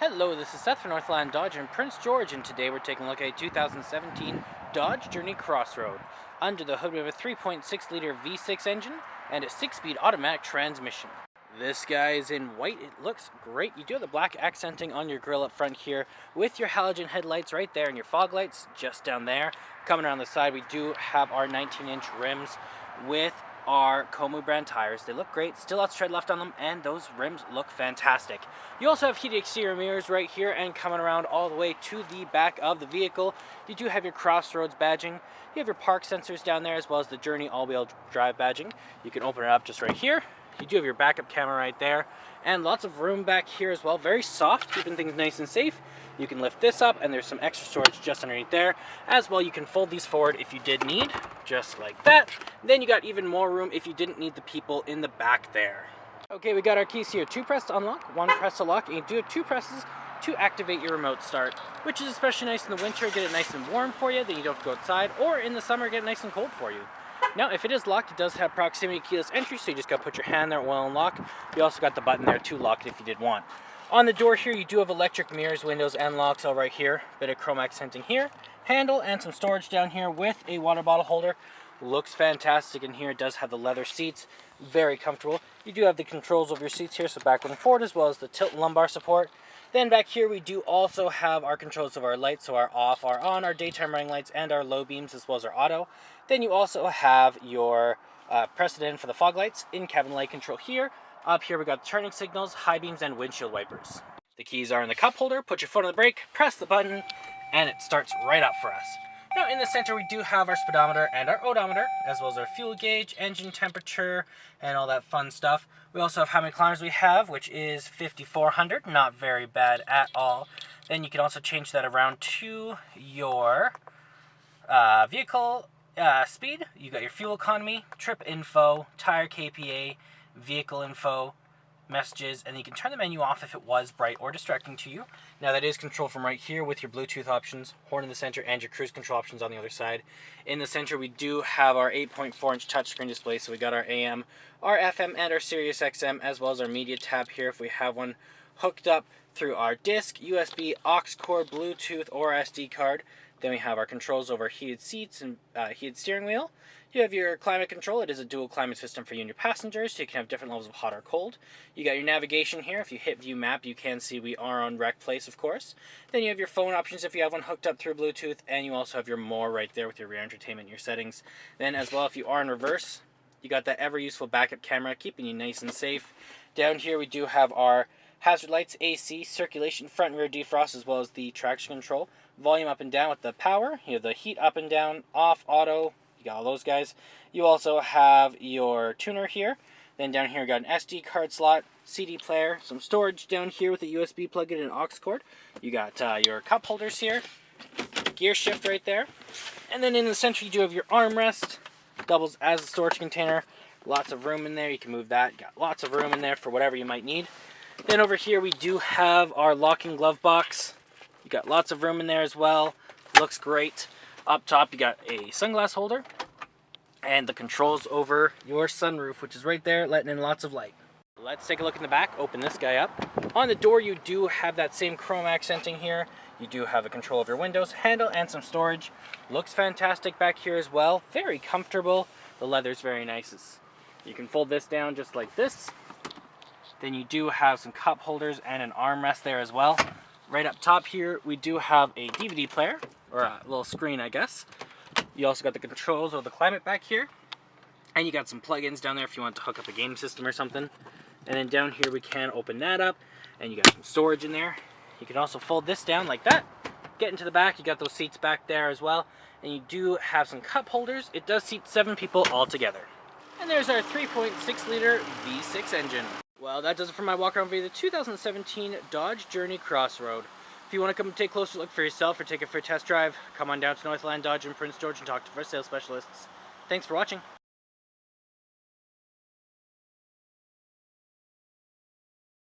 Hello, this is Seth from Northland Dodge in Prince George, and today we're taking a look at a 2017 Dodge Journey Crossroad. Under the hood we have a 3.6-liter V6 engine and a 6-speed automatic transmission. This guy is in white. It looks great. You do have the black accenting on your grille up front here with your halogen headlights right there and your fog lights just down there. Coming around the side, we do have our 19-inch rims with our Komu brand tires. They look great, still lots of tread left on them, and those rims look fantastic. You also have heated exterior mirrors right here, and coming around all the way to the back of the vehicle, you do have your Crossroads badging. You have your park sensors down there, as well as the Journey all-wheel drive badging. You can open it up just right here. You do have your backup camera right there, and lots of room back here as well. Very soft, keeping things nice and safe. You can lift this up, and there's some extra storage just underneath there. As well, you can fold these forward if you did need, just like that. Then you got even more room if you didn't need the people in the back there. Okay, we got our keys here. 2 press to unlock, 1 press to lock, and you do have 2 presses to activate your remote start, which is especially nice in the winter. Get it nice and warm for you, then you don't have to go outside, or in the summer, get it nice and cold for you. Now, if it is locked, it does have proximity keyless entry, so you just got to put your hand there while unlock. You also got the button there to lock it if you did want. On the door here, you do have electric mirrors, windows, and locks all right here. Bit of chrome accenting here. Handle and some storage down here with a water bottle holder. Looks fantastic in here. It does have the leather seats. Very comfortable. You do have the controls of your seats here, so backward and forward, as well as the tilt lumbar support. Then back here, we do also have our controls of our lights, so our off, our on, our daytime running lights, and our low beams, as well as our auto. Then you also have your press it in for the fog lights, in-cabin light control here. Up here we got turning signals, high beams, and windshield wipers. The keys are in the cup holder. Put your foot on the brake, press the button, and it starts right up for us. Now in the center we do have our speedometer and our odometer, as well as our fuel gauge, engine temperature, and all that fun stuff. We also have how many kilometers we have, which is 5,400, not very bad at all. Then you can also change that around to your vehicle speed. You got your fuel economy, trip info, tire KPA, vehicle info, messages, and you can turn the menu off if it was bright or distracting to you. Now that is controlled from right here with your Bluetooth options, horn in the center, and your cruise control options on the other side. In the center we do have our 8.4-inch touchscreen display, so we got our AM, our FM, and our Sirius XM, as well as our media tab here if we have one hooked up through our disc, USB, aux cord, Bluetooth, or SD card. Then we have our controls over heated seats and heated steering wheel. You have your climate control. It is a dual climate system for you and your passengers, so you can have different levels of hot or cold. You got your navigation here. If you hit view map, you can see we are on Rec Place, of course. Then you have your phone options if you have one hooked up through Bluetooth, and you also have your more right there with your rear entertainment and your settings. Then as well, if you are in reverse, you got that ever useful backup camera, keeping you nice and safe. Down here we do have our hazard lights, AC, circulation, front and rear defrost, as well as the traction control. Volume up and down with the power. You have the heat up and down, off, auto. You got all those guys. You also have your tuner here. Then down here we got an SD card slot, CD player, some storage down here with a USB plug-in and an aux cord. You got your cup holders here, gear shift right there. And then in the center you do have your armrest. Doubles as a storage container. Lots of room in there. You can move that. You got lots of room in there for whatever you might need. Then over here we do have our locking glove box. You got lots of room in there as well. Looks great. Up top you got a sunglass holder and the controls over your sunroof, which is right there, letting in lots of light. Let's take a look in the back. Open this guy up. On the door you do have that same chrome accenting here. You do have a control of your windows, handle, and some storage. Looks fantastic back here as well. Very comfortable. The leather's very nice. You can fold this down just like this. Then you do have some cup holders and an armrest there as well. Right up top here, we do have a DVD player, or a little screen, I guess. You also got the controls of the climate back here. And you got some plugins down there if you want to hook up a game system or something. And then down here, we can open that up, and you got some storage in there. You can also fold this down like that. Get into the back, you got those seats back there as well. And you do have some cup holders. It does seat 7 people all together. And there's our 3.6-liter V6 engine. Well, that does it for my walk around via the 2017 Dodge Journey Crossroad. If you want to come and take a closer look for yourself or take it for a test drive, come on down to Northland Dodge in Prince George and talk to our sales specialists. Thanks for watching.